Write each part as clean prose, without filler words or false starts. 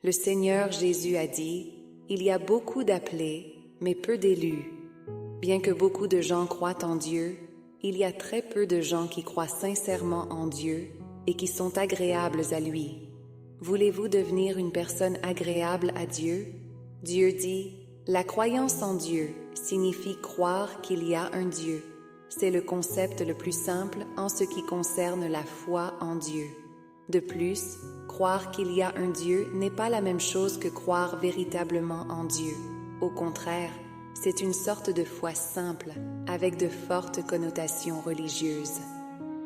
Le Seigneur Jésus a dit, « Il y a beaucoup d'appelés, mais peu d'élus. » Bien que beaucoup de gens croient en Dieu, il y a très peu de gens qui croient sincèrement en Dieu et qui sont agréables à lui. Voulez-vous devenir une personne agréable à Dieu? Dieu dit, « La croyance en Dieu signifie croire qu'il y a un Dieu. » C'est le concept le plus simple en ce qui concerne la foi en Dieu. De plus, croire qu'il y a un Dieu n'est pas la même chose que croire véritablement en Dieu. Au contraire, c'est une sorte de foi simple, avec de fortes connotations religieuses.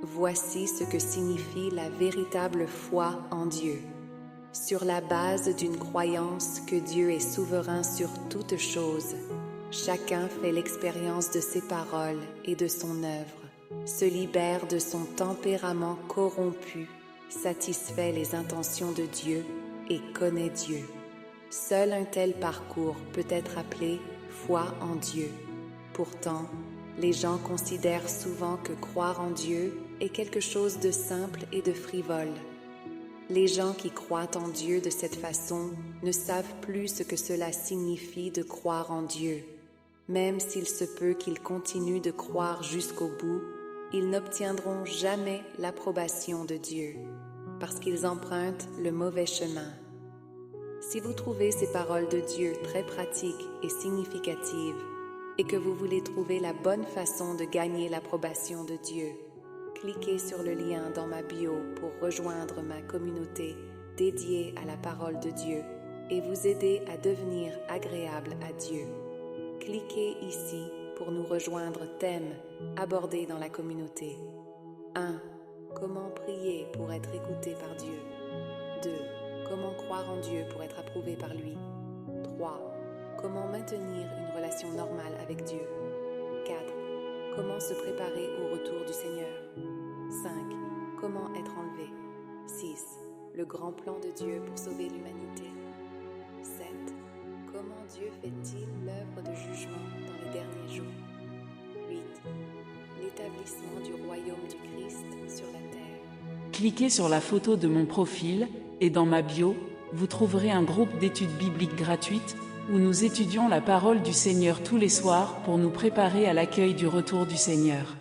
Voici ce que signifie la véritable foi en Dieu. Sur la base d'une croyance que Dieu est souverain sur toutes choses, chacun fait l'expérience de ses paroles et de son œuvre, se libère de son tempérament corrompu, satisfait les intentions de Dieu et connaît Dieu. Seul un tel parcours peut être appelé foi en Dieu. Pourtant, les gens considèrent souvent que croire en Dieu est quelque chose de simple et de frivole. Les gens qui croient en Dieu de cette façon ne savent plus ce que cela signifie de croire en Dieu. Même s'il se peut qu'ils continuent de croire jusqu'au bout, ils n'obtiendront jamais l'approbation de Dieu, parce qu'ils empruntent le mauvais chemin. Si vous trouvez ces paroles de Dieu très pratiques et significatives, et que vous voulez trouver la bonne façon de gagner l'approbation de Dieu, cliquez sur le lien dans ma bio pour rejoindre ma communauté dédiée à la parole de Dieu et vous aider à devenir agréable à Dieu. Cliquez ici pour nous rejoindre thèmes abordés dans la communauté. 1. Comment prier pour être écouté par Dieu. 2. Comment croire en Dieu pour être approuvé par lui. 3. Comment maintenir une relation normale avec Dieu. 4. Comment se préparer au retour du Seigneur. 5. Comment être enlevé. 6. Le grand plan de Dieu pour sauver l'humanité. 7. Comment Dieu fait-il l'œuvre de jugement dans les derniers jours. 8. L'établissement du royaume du Christ sur la terre. Cliquez sur la photo de mon profil et dans ma bio, vous trouverez un groupe d'études bibliques gratuites où nous étudions la parole du Seigneur tous les soirs pour nous préparer à l'accueil du retour du Seigneur.